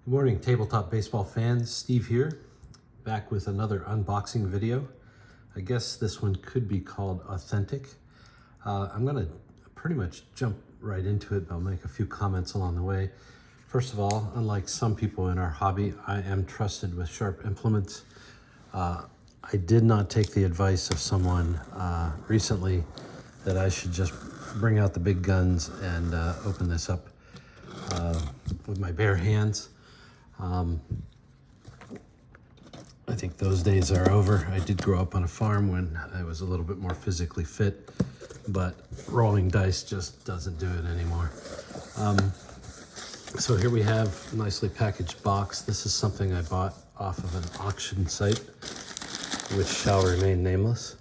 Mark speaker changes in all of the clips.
Speaker 1: Good morning, tabletop baseball fans. Steve here, back with another unboxing video. I guess this one could be called Authentic. I'm gonna pretty much jump right into it, but I'll make a few comments along the way. First of all, unlike some people in our hobby, I am trusted with sharp implements. I did not take the advice of someone recently that I should just bring out the big guns and open this up with my bare hands. I think those days are over. I did grow up on a farm when I was a little bit more physically fit, but rolling dice just doesn't do it anymore. So here we have a nicely packaged box. This is something I bought off of an auction site, which shall remain nameless.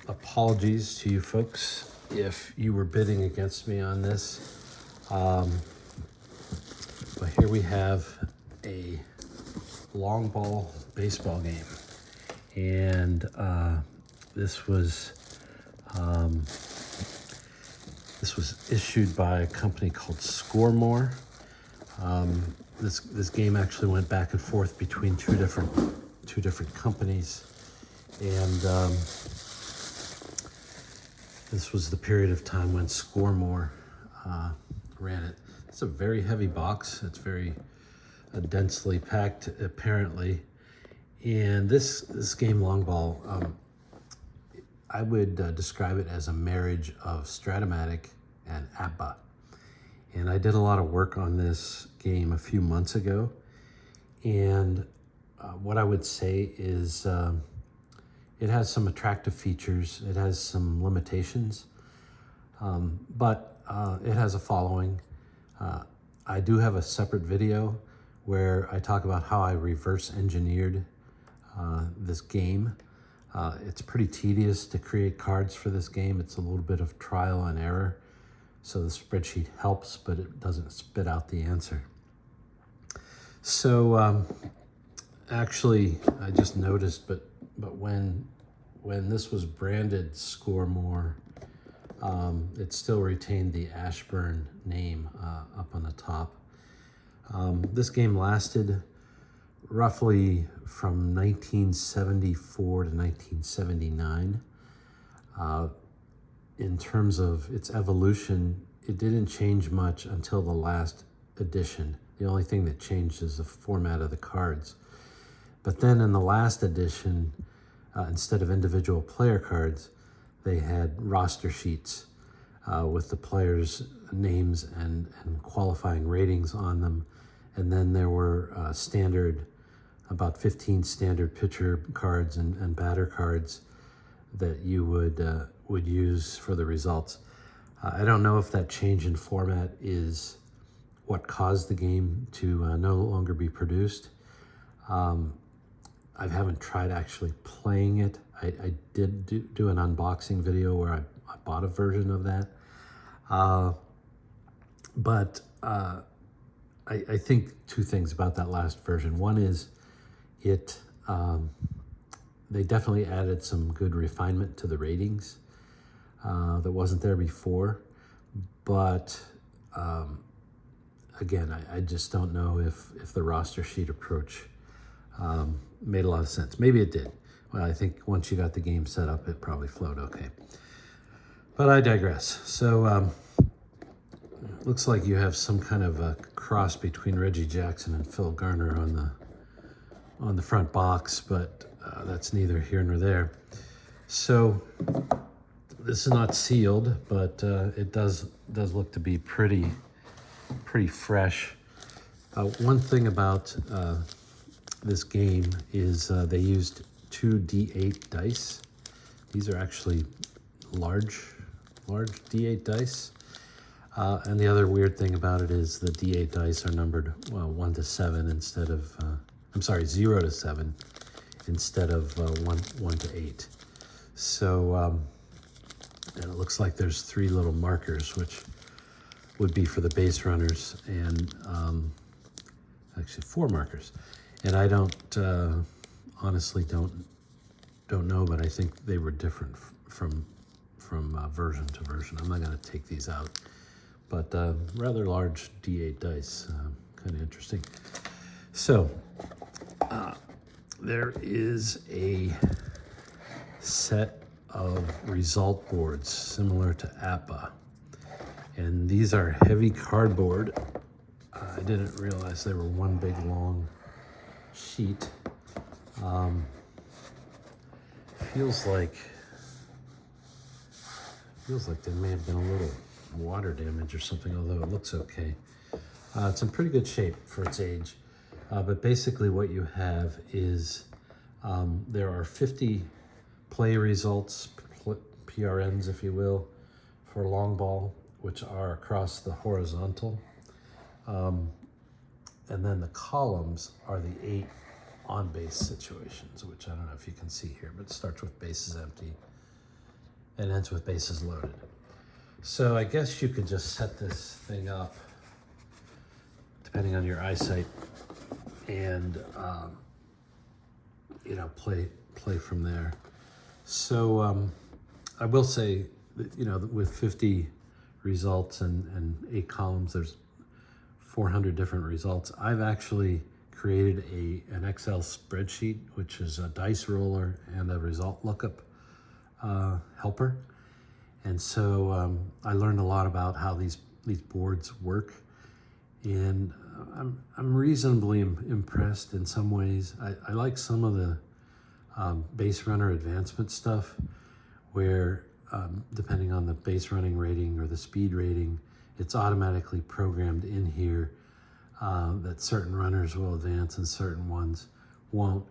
Speaker 1: Apologies to you folks if you were bidding against me on this. But here we have a Longball Baseball Game, and this was issued by a company called Score. This game actually went back and forth between two different companies, and this was the period of time when Score ran it. It's a very heavy box. It's very densely packed, apparently. And this game, Longball, I would describe it as a marriage of stratomatic and apba. And I did a lot of work on this game a few months ago. And what I would say is it has some attractive features. It has some limitations, but it has a following. I do have a separate video where I talk about how I reverse engineered this game. It's pretty tedious to create cards for this game. It's a little bit of trial and error. So the spreadsheet helps, but it doesn't spit out the answer. So actually, I just noticed, but when this was branded Score, it still retained the Ashburn name up on the top. This game lasted roughly from 1974 to 1979. In terms of its evolution, it didn't change much until the last edition. The only thing that changed is the format of the cards. But then in the last edition, instead of individual player cards, they had roster sheets with the players' names and qualifying ratings on them. And then there were about 15 standard pitcher cards and batter cards that you would use for the results. I don't know if that change in format is what caused the game to no longer be produced. I haven't tried actually playing it. I did do an unboxing video where I bought a version of that. But I think two things about that last version. One is they definitely added some good refinement to the ratings that wasn't there before. But again, I just don't know if the roster sheet approach made a lot of sense. Maybe it did. Well, I think once you got the game set up, it probably flowed okay. But I digress. So looks like you have some kind of a cross between Reggie Jackson and Phil Garner on the front box, but that's neither here nor there. So this is not sealed, but it does look to be pretty fresh. One thing about this game is they used 2 D8 dice. These are actually large D8 dice. And the other weird thing about it is the D8 dice are numbered 1 to 7 instead of, 0 to 7 instead of 1 to 8. So, and it looks like there's 3 little markers, which would be for the base runners, and actually 4 markers. And I honestly don't know, but I think they were different from version to version. I'm not going to take these out, but rather large D8 dice, kind of interesting. So there is a set of result boards similar to apba, and these are heavy cardboard. I didn't realize they were one big long sheet. Feels like there may have been a little water damage or something, although it looks okay. It's in pretty good shape for its age. But basically what you have is there are 50 play results, PRNs if you will, for long ball, which are across the horizontal. And then the columns are the 8 on-base situations, which I don't know if you can see here, but it starts with bases empty and ends with bases loaded. So I guess you could just set this thing up, depending on your eyesight, and you know, play from there. So I will say that, you know, with 50 results and 8 columns, there's 400 different results. I've actually created an Excel spreadsheet, which is a dice roller and a result lookup helper. And so I learned a lot about how these boards work, and I'm reasonably impressed in some ways. I like some of the base runner advancement stuff, where depending on the base running rating or the speed rating, it's automatically programmed in here that certain runners will advance and certain ones won't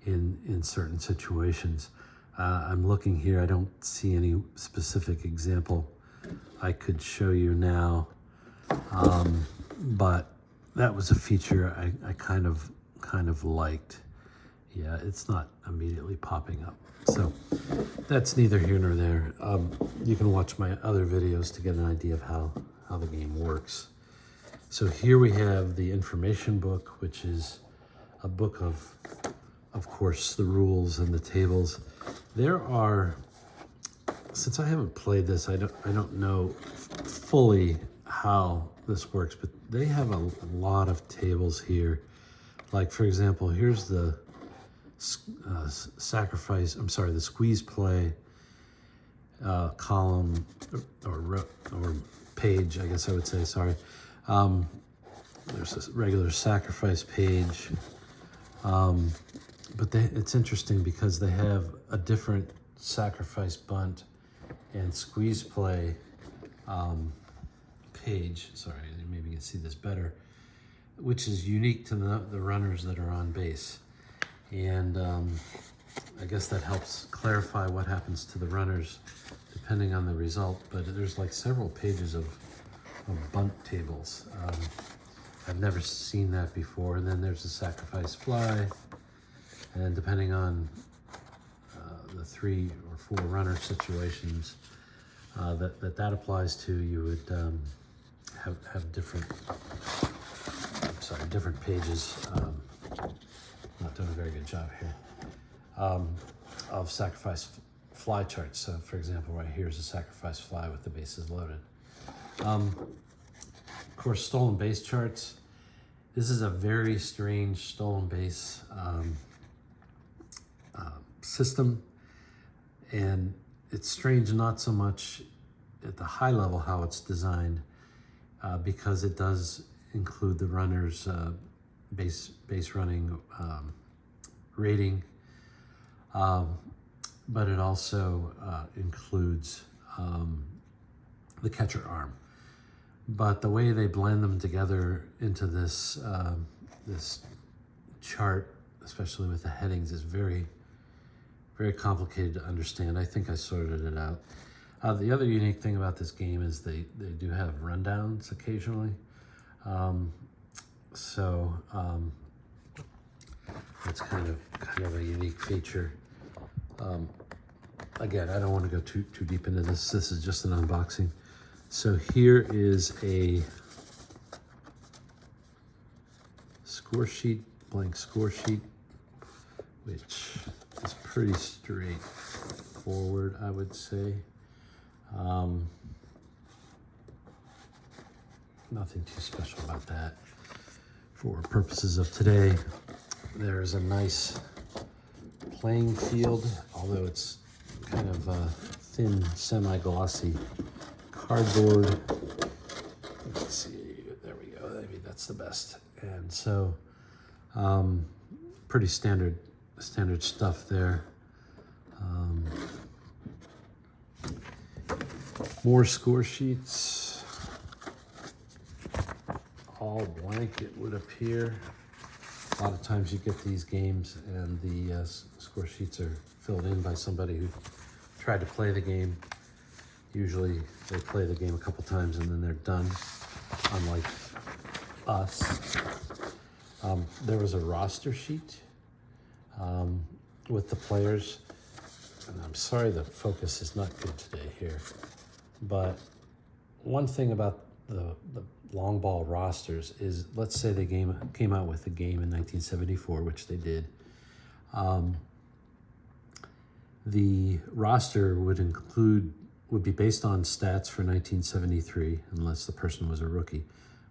Speaker 1: in certain situations. I'm looking here, I don't see any specific example I could show you now, but that was a feature I kind of liked. Yeah, it's not immediately popping up. So that's neither here nor there. You can watch my other videos to get an idea of how the game works. So here we have the information book, which is a book of course, the rules and the tables. There are, since I haven't played this, I don't know fully how this works, but they have a lot of tables here. Like, for example, here's the the squeeze play column or page, I guess I would say, sorry. There's a regular sacrifice page. But it's interesting because they have a different sacrifice bunt and squeeze play page. Sorry, maybe you can see this better, which is unique to the runners that are on base. And I guess that helps clarify what happens to the runners depending on the result. But there's like several pages of bunt tables. I've never seen that before. And then there's the sacrifice fly. And depending on the 3 or 4 runner situations that applies to, you would have different, different pages. Not doing a very good job here, of sacrifice fly charts. So for example, right here is a sacrifice fly with the bases loaded. Of course, stolen base charts. This is a very strange stolen base system, and it's strange not so much at the high level how it's designed, because it does include the runner's base running rating, but it also includes the catcher arm. But the way they blend them together into this this chart, especially with the headings, is very, very complicated to understand. I think I sorted it out. The other unique thing about this game is they do have rundowns occasionally. It's kind of a unique feature. Again, I don't want to go too deep into this. This is just an unboxing. So here is a score sheet, blank score sheet, which is pretty straightforward, I would say. Nothing too special about that. For purposes of today, there's a nice playing field, although it's kind of a thin, semi-glossy cardboard. Let's see, there we go, maybe that's the best. And so, pretty standard stuff there. More score sheets, all blank it would appear. A lot of times you get these games and the score sheets are filled in by somebody who tried to play the game. Usually they play the game a couple times and then they're done, unlike us. There was a roster sheet with the players, and I'm sorry the focus is not good today here, but one thing about the long ball rosters is, let's say they came out with the game in 1974, which they did. The roster would be based on stats for 1973, unless the person was a rookie.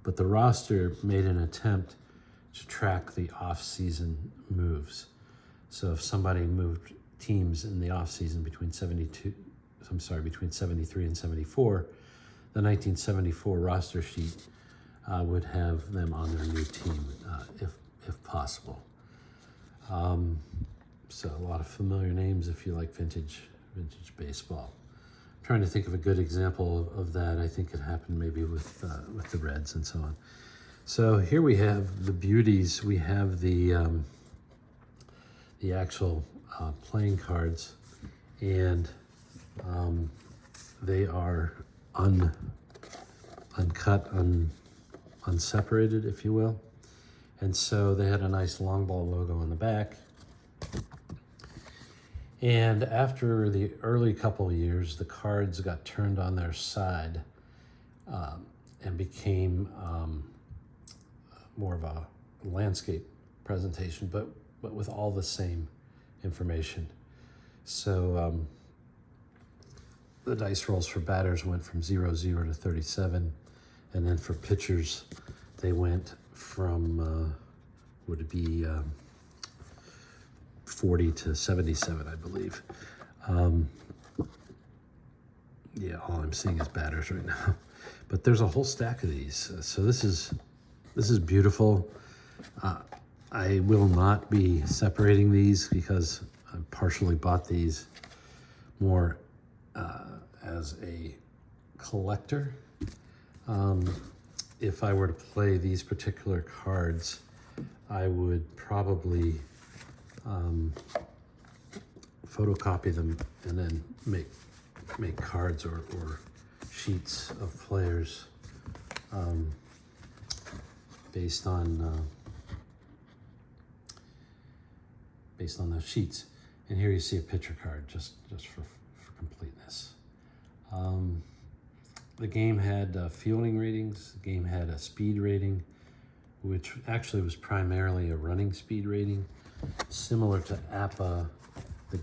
Speaker 1: But the roster made an attempt to track the off-season moves. So if somebody moved teams in the off-season between 73 and 74, the 1974 roster sheet would have them on their new team, if possible. So a lot of familiar names if you like vintage baseball. I'm trying to think of a good example of that. I think it happened maybe with the Reds and so on. So here we have the beauties. We have the actual playing cards, and they are uncut, unseparated, if you will. And so they had a nice long ball logo on the back. And after the early couple of years, the cards got turned on their side and became more of a landscape presentation, but with all the same information. So the dice rolls for batters went from 0, 0 to 37. And then for pitchers, they went from, would it be 40 to 77, I believe. Yeah, all I'm seeing is batters right now. But there's a whole stack of these. So this is beautiful. I will not be separating these because I partially bought these more as a collector. If I were to play these particular cards, I would probably photocopy them and then make cards or sheets of players based on those sheets. And here you see a pitcher card, just for completeness. The game had fielding ratings. The game had a speed rating, which actually was primarily a running speed rating. Similar to apba, the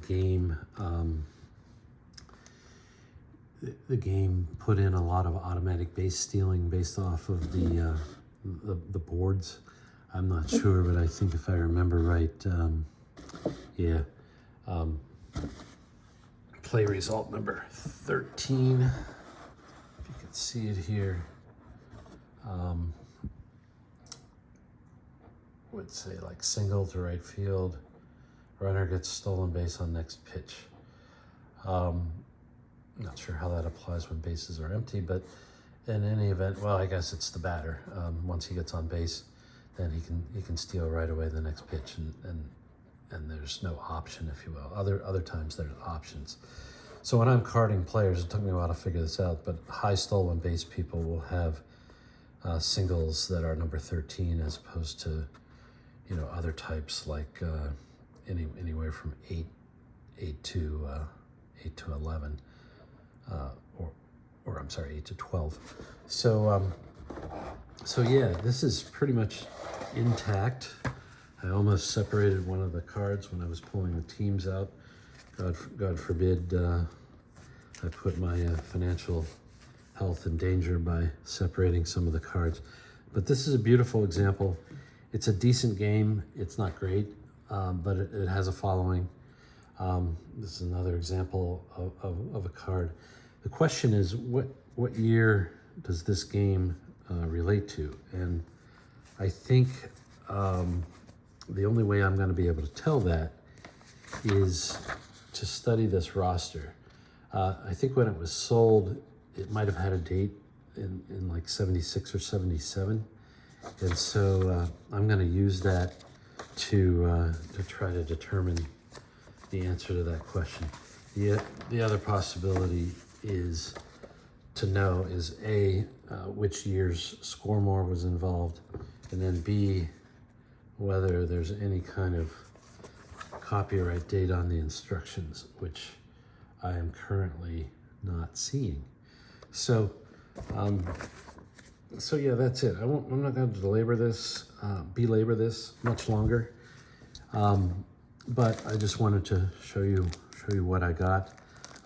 Speaker 1: game put in a lot of automatic base stealing based off of the boards. I'm not sure, but I think if I remember right, yeah. Play result number 13. See it here. Would say like single to right field, runner gets stolen base on next pitch. Not sure how that applies when bases are empty, but in any event, well, I guess it's the batter. Once he gets on base, then he can steal right away the next pitch, and there's no option, if you will. Other times there's options. So when I'm carding players, it took me a while to figure this out, but high stolen base people will have singles that are number 13 as opposed to, other types like anywhere from 8 to 11, or I'm sorry, 8 to 12. So yeah, this is pretty much intact. I almost separated one of the cards when I was pulling the teams out. God forbid I put my financial health in danger by separating some of the cards. But this is a beautiful example, It's a decent game. It's not great, but it has a following. This is another example of a card. The question is, what year does this game relate to? And I think the only way I'm going to be able to tell that is to study this roster. I think when it was sold, it might have had a date in like 76 or 77. And so I'm going to use that to try to determine the answer to that question. The other possibility is to know is A, which year's Scoremore was involved, and then B, whether there's any kind of copyright date on the instructions, which I am currently not seeing. So, yeah, that's it. I'm not going to belabor this much longer. But I just wanted to show you what I got.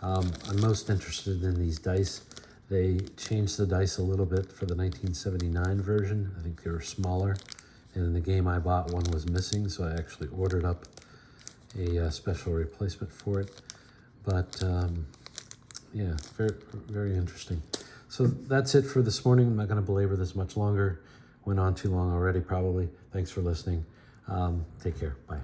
Speaker 1: I'm most interested in these dice. They changed the dice a little bit for the 1979 version. I think they were smaller. And in the game I bought, one was missing, so I actually ordered up a special replacement for it. But yeah, very, very interesting. So that's it for this morning. I'm not going to belabor this much longer. Went on too long already, probably. Thanks for listening. Take care. Bye.